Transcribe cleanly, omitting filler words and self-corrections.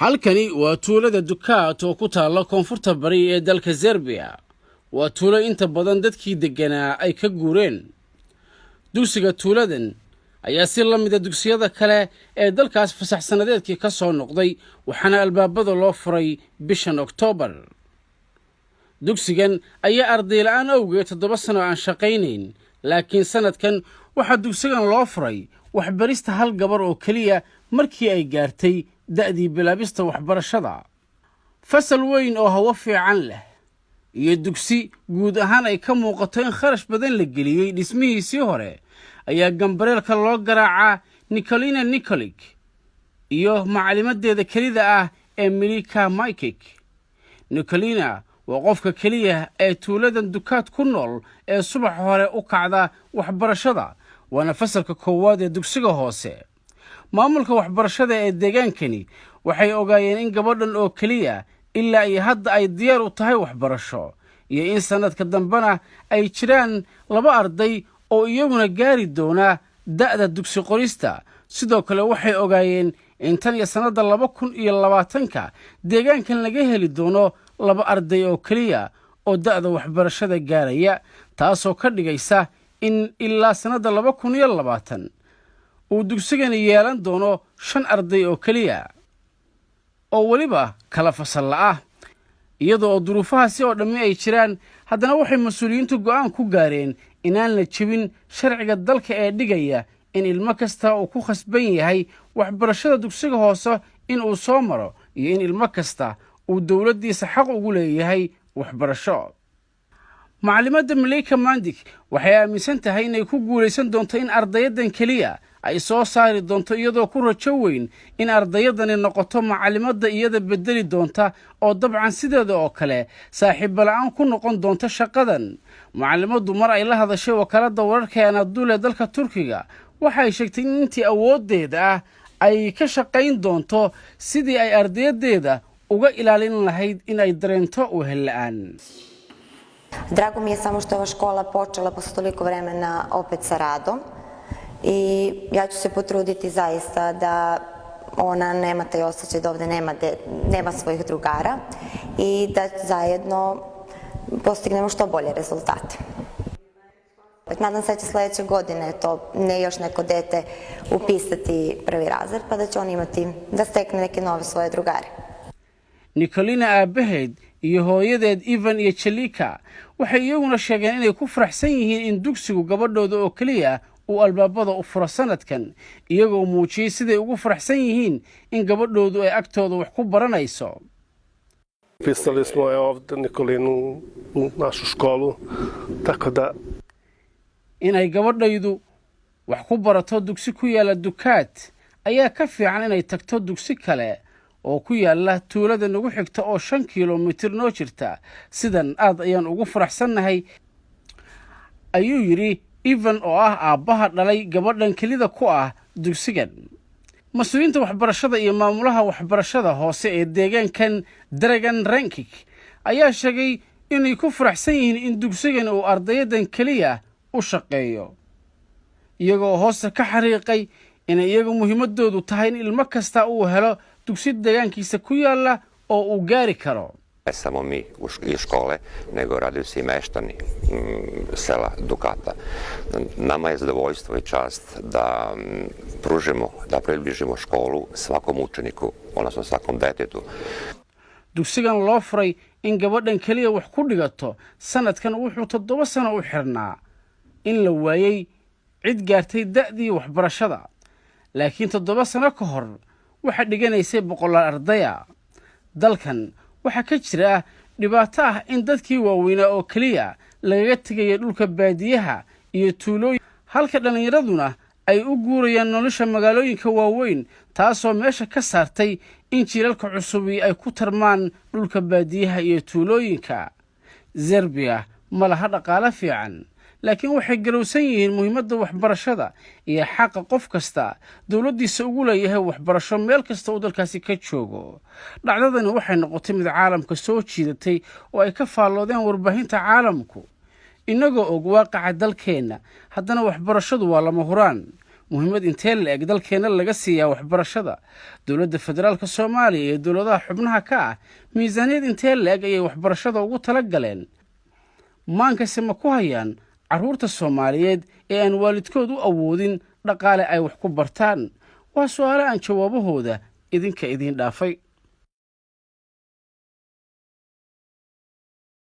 halkani waa tuulada Dukaat oo ku taala koonfurta bari ee dalka Serbia. waa tuulo inta badan dadkii deganaa ay ka guureen. dugsiga tuuladan ayaa si la mid ah dugsiyada kale ee dalkaas fasax sanadeedkii ka soo noqday, waxaana albaabada loo furay bishan Oktoobar. dugsigan ayaa arday la'aan awgeed 7 sano aan shaqaynayn, laakiin sanadkan waxaa dugsigan loo furay waxbarista hal gabar oo keliya markii ay gaartay da'dii bilaabista waxbarashada. fasal weyn oo hawo fiican leh iyo dugsi guud ahaan ay ka muuqato in kharash badan la geliyey dhismihiisii hore ayaa gambareelka loo garaacaa Nikolina Nikolic iyo macalimadeeda kelida ah ee Milika Majkic. Nikolina waa qofka keliya ee tuuladan Dukaat ku nool ee subax hore u kacda waxbarashada, waana fasalka koowaad ee dugsiga hoose. maamulka waxbarashada ee deegaankani waxay ogaayeen in gabadhan oo keliya ilaa iyo hadda ay diyaar u tahay waxbarasho, iyo in sanadka dambena ay jiraan 2 arday oo iyaguna gaari doona da'da dugsi qorista. sidoo kale waxay ogaayeen in tan iyo sanadda 2020 deegaankan laga heli doono 2 arday oo keliya oo da'da waxbarashada gaaraya, taasoo ka dhigaysa in ilaa sanadda 2020 uu dugsigani yeelan doono 5 arday oo keliya oo waliba kala fasal la'ah. iyadoo duruufahaasi oo dhammi ay jiraan, haddana waxay mas'uuliyiintu go'aan ku gaareen inaan la jebin sharciga dalka ee dhigaya in ilmo kasta uu ku khasban yahay waxbarashada dugsiga hoose in uu soo maro, iyo in ilmo kasta uu dowladdiisa xaq ugu leeyahay waxbarasho. macalimadda Milika Majkic waxay aaminsan tahay inay ku guulaysan doonto in ardayadan keliya ay soo saari doonto, iyadoo ku rajo weyn in ardayadani noqoto macalimadda iyada bedeli doonta oo dabcan sideeda oo kale saaxiibo la'aan ku noqon doonta shaqadan. macalimaddu mar ay la hadashay wakaaladda wararka ee Anadolu ee dalka Turkiga waxay sheegtay in intii awoodeeda ah ay ka shaqayn doonto sidii ay ardayadeeda uga ilaalin lahayd in ay dareento wehel la'aan. Drago mi je samo što je ova škola počela posle toliko vremena opet sa radom i ja ću se potruditi zaista da ona nema taj osjećaj da ovde nema svojih drugara i da zajedno postignemo što bolje rezultate. Nadam se da će sledeće godine to još neko dete upisati prvi razred, pa da će on imati, da stekne neke nove svoje drugare. Nikolina aabaheed iyo hooyadeed Ivan iyo Chelika waxay iyaguna sheegeen inay ku faraxsan yihiin in dugsigu gabadhooda oo keliya uu albaabada u furo sanadkan, iyagoo muujiyey siday ugu faraxsan yihiin in gabadhoodu ay agtooda wax ku baranayso. Pisali smo je ovde Nikolinu u našu školu, tako da inay gabadhaydu wax ku barato dugsi ku yaala Dukaat ayaa ka fiican inay tagto dugsi kale oo ku yaala tuulada nagu xigta oo 5 kiiloomitir noo jirta. sidan aad ayaan ugu faraxsanahay, ayuu yiri Ivan oo ah aabbaha dhalay gabadhan kelida ku ah dugsigan. mas'uuliyiinta waxbarashada iyo maamulaha waxbarashada hoose ee deegaankan Dragan Rankic ayaa sheegay inay ku faraxsan yihiin in dugsigan uu ardayadan keliya u shaqeeyo, iyagoo hoose ka xariiqay in iyagu muhiimadoodu tahay in ilmo kasta uu helo dugsi deegaankiisa ku yaala oo uu gaari karo. Ne samo mi iz škole, nego radiju se i meštani sela Dukata. Nama je zadovoljstvo i čast da pružimo, da približimo školu svakom učeniku, odnosno svakom detetu. dugsigan loo furay in gabadhan keliya wax ku dhigato sanadkan wuxuu 7 sano u xirnaa in la waayay cid gaartay da'dii waxbarashada, laakiin 7 sano ka hor waxa dhiganaysay 100 ardaya. dalkan waxaa ka jira dhibaato ah in dadkii waaweynaa oo keliya lagaga tegayo dhulka baadiyaha iyo tuulooyin, halka dhallinyaraduna ay u guurayaan nolosha magaalooyinka waaweyn, taasoo meesha ka saartay in jiilalka cusubi ay ku tarmaan dhulka baadiyaha iyo tuulooyinka. Serbia ma laha dhaqaale fiican, laakiin waxay garowsan yihiin muhiimadda waxbarashada iyo xaqa qof kasta dowladdiisa ugu leeyahay waxbarasho meel kasta oo dalkaasi ka joogo. dhacdadani waxay noqotay mid caalamka soo jiidatay oo ay ka faalloodeen warbaahinta caalamku. inagoo og waaqaca dalkeenna, haddana waxbarashadu waa lama huraan. muhiimad intee la-eg dalkeena laga siiyaa waxbarashada? dowladda federaalka soomaaliya iyo dowladaha xubnaha ka ah miisaaniyad intee la-eg ayay waxbarashada ugu tala galeen? maankase ma ku hayaan carruurta soomaaliyeed ee aan waalidkood u awoodin dhaqaale ay wax ku bartaan? waa su'aalo aan jawaabahooda idinka idiin dhaafay.